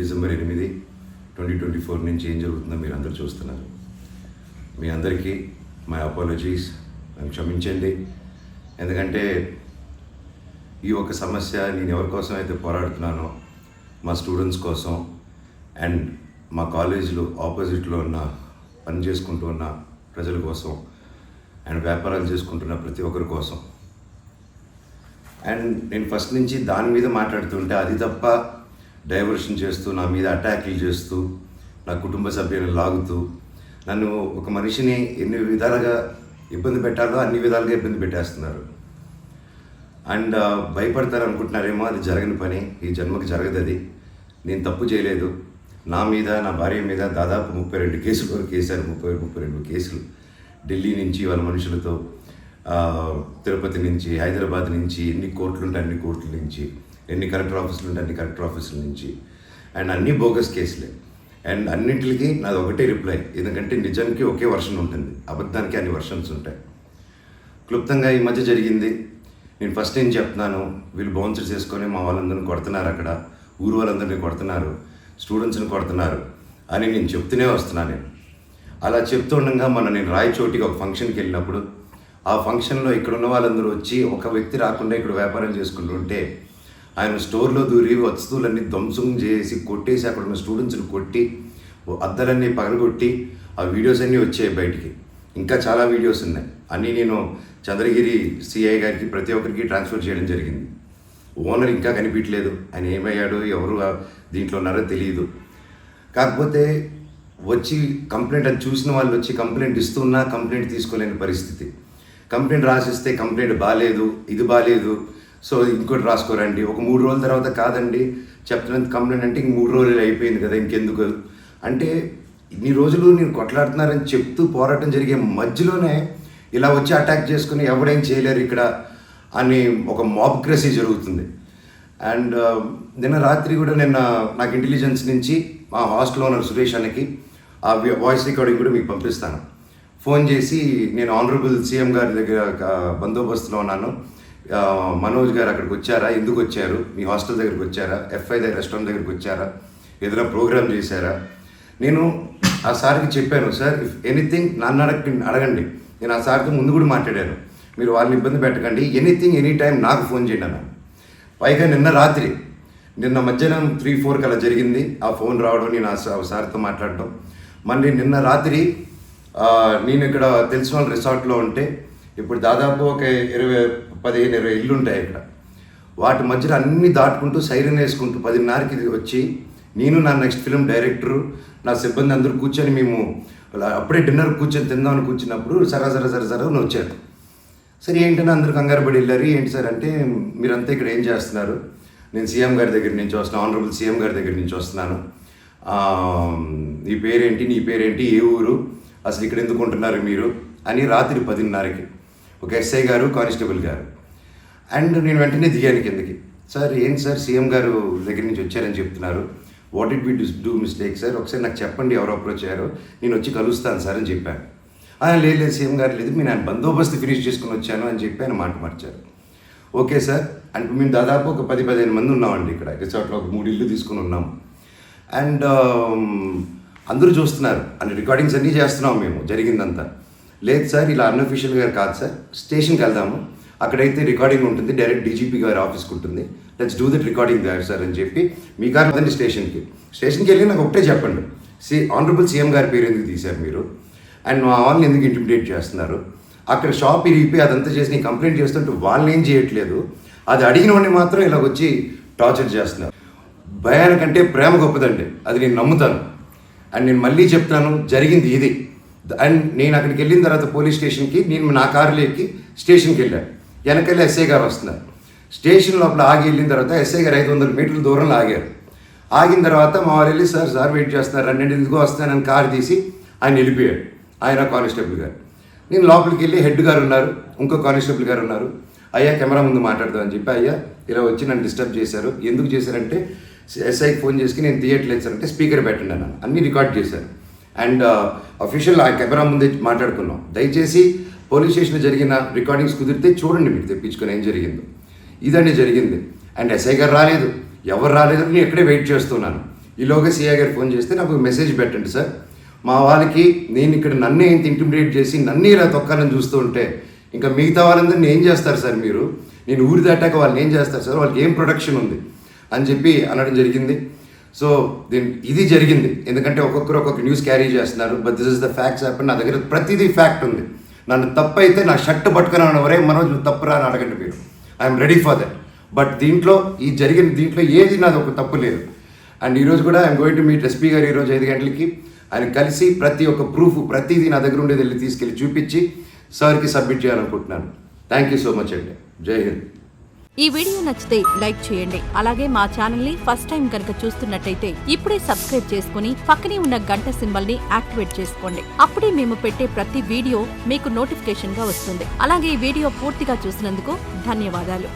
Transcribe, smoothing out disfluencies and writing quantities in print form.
December 8, 2024 నుంచి ఏం జరుగుతుందో మీరు అందరూ చూస్తున్నారు. మీ అందరికీ మై అపాలజీస్, నన్ను క్షమించండి. ఎందుకంటే ఈ ఒక సమస్య నేను ఎవరి కోసం అయితే పోరాడుతున్నానో మా స్టూడెంట్స్ కోసం అండ్ మా కాలేజీలో ఆపోజిట్లో ఉన్న పని చేసుకుంటూ ఉన్న ప్రజల కోసం అండ్ వ్యాపారాలు చేసుకుంటున్న ప్రతి ఒక్కరి కోసం. అండ్ నేను ఫస్ట్ నుంచి దాని మీద మాట్లాడుతుంటే అది తప్ప డైవర్షన్ చేస్తూ నా మీద అటాక్లు చేస్తూ నా కుటుంబ సభ్యులను లాగుతూ నన్ను ఒక మనిషిని ఎన్ని విధాలుగా ఇబ్బంది పెట్టాలో అన్ని విధాలుగా ఇబ్బంది పెట్టేస్తున్నారు. అండ్ భయపడతారు అనుకుంటున్నారేమో, అది జరగని పని, ఈ జన్మకి జరగదు. అది నేను తప్పు చేయలేదు. నా మీద, నా భార్య మీద దాదాపు 32 కేసుల వరకు వేశారు. 32 కేసులు ఢిల్లీ నుంచి వాళ్ళ మనుషులతో, తిరుపతి నుంచి, హైదరాబాద్ నుంచి, ఎన్ని కోర్టులు ఉంటే అన్ని కోర్టుల నుంచి, ఎన్ని కలెక్టర్ ఆఫీసులు ఉంటే అన్ని కలెక్టర్ ఆఫీసుల నుంచి, అండ్ అన్ని బోగస్ కేసులే. అండ్ అన్నింటికి నాది ఒకటే రిప్లై, ఎందుకంటే నిజానికి ఒకే వర్షన్ ఉంటుంది, అబద్ధానికి అన్ని వర్షన్స్ ఉంటాయి. క్లుప్తంగా ఈ మధ్య జరిగింది. నేను ఫస్ట్ ఏం చెప్తున్నాను, వీళ్ళు బౌన్సర్స్ చేసుకొని మా వాళ్ళందరినీ కొడుతున్నారు, అక్కడ ఊరు వాళ్ళందరినీ కొడుతున్నారు, స్టూడెంట్స్ని కొడుతున్నారు అని నేను చెప్తూనే వస్తున్నాను. నేను అలా చెప్తుండగా నేను రాయచోటికి ఒక ఫంక్షన్కి వెళ్ళినప్పుడు ఆ ఫంక్షన్లో ఇక్కడ ఉన్న వాళ్ళందరూ వచ్చి ఒక వ్యక్తి రాకుండా ఇక్కడ వ్యాపారం చేసుకుంటుంటే ఆయన స్టోర్లో దూరి వస్తువులన్నీ ధ్వంసం చేసి కొట్టేసి అక్కడ ఉన్న స్టూడెంట్స్ని కొట్టి అద్దాలన్నీ పగలగొట్టి ఆ వీడియోస్ అన్నీ వచ్చాయి బయటికి. ఇంకా చాలా వీడియోస్ ఉన్నాయి. అన్నీ నేను చంద్రగిరి సిఐ గారికి ప్రతి ఒక్కరికి ట్రాన్స్ఫర్ చేయడం జరిగింది. ఓనర్ ఇంకా కనిపించలేదు, ఆయన ఏమయ్యాడో ఎవరు దీంట్లో ఉన్నారో తెలియదు. కాకపోతే వచ్చి కంప్లైంట్ అది చూసిన వాళ్ళు వచ్చి కంప్లైంట్ ఇస్తున్నా కంప్లైంట్ తీసుకోలేని పరిస్థితి. కంప్లైంట్ రాసిస్తే కంప్లైంట్ బాగాలేదు, ఇది బాగాలేదు, సో ఇంకోటి రాసుకోరండి. ఒక 3 రోజుల తర్వాత కాదండి చెప్తున్నది కంప్లైంట్ అంటే 3 రోజులు అయిపోయింది కదా ఇంకెందుకు అంటే, ఇన్ని రోజులు నేను కొట్లాడుతున్నారని చెప్తూ పోరాటం జరిగే మధ్యలోనే ఇలా వచ్చి అటాక్ చేసుకుని ఎవడేం చేయలేరు ఇక్కడ అని ఒక మాబ్క్రసీ జరుగుతుంది. అండ్ నిన్న రాత్రి కూడా నాకు ఇంటెలిజెన్స్ నుంచి మా హాస్టల్ ఓనర్ సురేష్ అన్నకి ఆ వాయిస్ రికార్డింగ్ కూడా మీకు పంపిస్తాను. ఫోన్ చేసి నేను ఆనరబుల్ సీఎం గారి దగ్గర బందోబస్తులో ఉన్నాను, మనోజ్ గారు అక్కడికి వచ్చారా, ఎందుకు వచ్చారు, మీ హాస్టల్ దగ్గరికి వచ్చారా, ఎఫ్ఐ దగ్గర రెస్టారెంట్ దగ్గరికి వచ్చారా, ఏదైనా ప్రోగ్రామ్ చేశారా. నేను ఆ సార్కి చెప్పాను, సార్ ఇఫ్ ఎనీథింగ్ నన్ను అడగండి. నేను ఆ సార్తో ముందు కూడా మాట్లాడాను, మీరు వాళ్ళని ఇబ్బంది పెట్టకండి, ఎనీథింగ్ ఎనీ టైం నాకు ఫోన్ చేయండి అన్నాను. పైగా నిన్న మధ్యాహ్నం 3-4 అలా జరిగింది ఆ ఫోన్ రావడం, నేను ఆ సార్తో మాట్లాడటం. మళ్ళీ నిన్న రాత్రి నేను ఇక్కడ తెలిసిన వాళ్ళ రిసార్ట్లో ఉంటే, ఇప్పుడు దాదాపు ఒక 15-20 ఇల్లు ఉంటాయి ఇక్కడ. వాటి మధ్యలో అన్నీ దాటుకుంటూ సైరన్ వేసుకుంటూ 10:30కి వచ్చి నేను, నా నెక్స్ట్ ఫిలిం డైరెక్టరు, నా సిబ్బంది అందరూ కూర్చొని మేము అప్పుడే డిన్నర్ కూర్చొని తిందామని కూర్చున్నప్పుడు సరే అని వచ్చారు. సరే ఏంటంటే అందరూ కంగారు పడి వెళ్ళారు. ఏంటి సార్ అంటే, మీరంతా ఇక్కడ ఏం చేస్తున్నారు, నేను సీఎం గారి దగ్గర నుంచి వస్తున్నాను, ఆనరబుల్ సీఎం గారి దగ్గర నుంచి వస్తున్నాను, నీ పేరేంటి, ఏ ఊరు, అసలు ఇక్కడ ఎందుకు ఉంటున్నారు మీరు అని రాత్రి 10:30కి ఒక ఎస్ఐ గారు, కానిస్టేబుల్ గారు. అండ్ నేను వెంటనే దిగాను కిందకి. సార్ ఏంటి సార్ సీఎం గారు దగ్గర నుంచి వచ్చారని చెప్తున్నారు, what did we do mistake sir, ఒకసారి నాకు చెప్పండి ఎవరు అప్రోచ్ అయ్యారో, నేను వచ్చి కలుస్తాను సార్ అని చెప్పాను. లేదు సీఎం గారు లేదు, నేను ఆయన బందోబస్తు ఫినిష్ చేసుకుని వచ్చాను అని చెప్పి ఆయన మాట మార్చారు. ఓకే సార్ అంటే మేము దాదాపు ఒక 10-15 మంది ఉన్నామండి ఇక్కడ రిసార్ట్లో, ఒక 3 ఇల్లు తీసుకుని ఉన్నాము. అండ్ అందరూ చూస్తున్నారు, అన్ని రికార్డింగ్స్ అన్నీ చేస్తున్నాము మేము జరిగిందంతా. లేదు సార్ ఇలా అన్అఫీషియల్గా కాదు సార్, స్టేషన్కి వెళ్దాము, అక్కడైతే రికార్డింగ్ ఉంటుంది, డైరెక్ట్ డీజీపీ గారి ఆఫీస్కి ఉంటుంది, let's do that recording that sir అని చెప్పి మీ కారు వద్దండి స్టేషన్కి వెళ్ళి నాకు ఒకటే చెప్పండి, ఆనరబుల్ సీఎం గారి పేరు ఎందుకు తీశారు మీరు, అండ్ మా వాళ్ళని ఎందుకు ఇంటిమిడేట్ చేస్తున్నారు, అక్కడ షాప్ ఇరిగిపోయి అదంతా చేసి నేను కంప్లైంట్ చేస్తుంటే వాళ్ళని ఏం చేయట్లేదు, అది అడిగిన వాడిని మాత్రం ఇలా వచ్చి టార్చర్ చేస్తున్నారు. భయానికంటే ప్రేమ గొప్పదండి, అది నేను నమ్ముతాను. అండ్ నేను మళ్ళీ చెప్తాను, జరిగింది ఇది. అండ్ నేను అక్కడికి వెళ్ళిన తర్వాత పోలీస్ స్టేషన్కి నేను నా కారులో ఎక్కి స్టేషన్కి వెళ్ళాను. వెనకెళ్ళి ఎస్ఐ గారు వస్తున్నారు. స్టేషన్ లోపల ఆగి వెళ్ళిన తర్వాత ఎస్ఐ గారు 500 మీటర్ల దూరంలో ఆగారు. ఆగిన తర్వాత మా వాళ్ళు వెళ్ళి సార్ వెయిట్ చేస్తున్నారు, రండి ఎందుకో వస్తానని కారు తీసి ఆయన వెళ్ళిపోయాడు, ఆయన కానిస్టేబుల్ గారు. నేను లోపలికి వెళ్ళి హెడ్ గారు ఉన్నారు, ఇంకో కానిస్టేబుల్ గారు ఉన్నారు. అయ్యా కెమెరా ముందు మాట్లాడదామని చెప్పి, అయ్యా ఇలా వచ్చి నన్ను డిస్టర్బ్ చేశారు, ఎందుకు చేశారంటే ఎస్ఐకి ఫోన్ చేసి నేను తీయట్లేదు సార్ అంటే స్పీకర్ పెట్టండి అన్నాను, అన్నీ రికార్డ్ చేశారు. అండ్ అఫీషియల్ ఆ కెమెరా ముందే మాట్లాడుకున్నాం. దయచేసి పోలీస్ స్టేషన్లో జరిగిన రికార్డింగ్స్ కుదిరితే చూడండి, మీరు తెప్పించుకొని ఏం జరిగిందో. ఇదండి జరిగింది. అండ్ ఎస్ఐ గారు రాలేదు, ఎవరు రాలేదు, నేను ఎక్కడే వెయిట్ చేస్తున్నాను. ఈలోగా సిఐ గారు ఫోన్ చేస్తే నాకు మెసేజ్ పెట్టండి సార్, మా వాళ్ళకి నేను ఇక్కడ నన్నే ఇంత ఇంటిమిడేట్ చేసి నన్నే ఇలా తొక్కాలని చూస్తూ ఉంటే ఇంకా మిగతా వాళ్ళందరినీ ఏం చేస్తారు సార్ మీరు, నేను ఊరి దాటాక వాళ్ళని ఏం చేస్తారు సార్, వాళ్ళకి ఏం ప్రొటెక్షన్ ఉంది అని చెప్పి అనడం జరిగింది. సో ఇది జరిగింది, ఎందుకంటే ఒక్కొక్కరు ఒక్కొక్క న్యూస్ క్యారీ చేస్తున్నారు. But this is the facts happen. నా దగ్గర ప్రతిదీ ఫ్యాక్ట్ ఉంది. నన్ను తప్పు అయితే నా షర్ట్ పట్టుకుని వరే మనోజ్ నువ్వు తప్పురా అని అడగండి మీరు, I'm ready for that. But దీంట్లో దీంట్లో ఏది నాది ఒక తప్పు లేదు. అండ్ ఈరోజు కూడా I'm going to meet SP గారు ఈరోజు 5 గంటలకి. ఆయన కలిసి ప్రతి ఒక్క ప్రూఫ్ ప్రతిదీ నా దగ్గర ఉండేది వెళ్ళి తీసుకెళ్ళి చూపించి సార్కి సబ్మిట్ చేయాలనుకుంటున్నాను. థ్యాంక్ యూ సో మచ్ అండి. జై హింద్. ఈ వీడియో నచ్చితే లైక్ చేయండి. అలాగే మా ఛానల్ ని ఫస్ట్ టైం కనుక చూస్తున్నట్టయితే ఇప్పుడే సబ్స్క్రైబ్ చేసుకుని పక్కనే ఉన్న గంట సింబల్ ని యాక్టివేట్ చేసుకోండి. అప్పుడే మేము పెట్టే ప్రతి వీడియో మీకు నోటిఫికేషన్ గా వస్తుంది. అలాగే ఈ వీడియో పూర్తిగా చూసినందుకు ధన్యవాదాలు.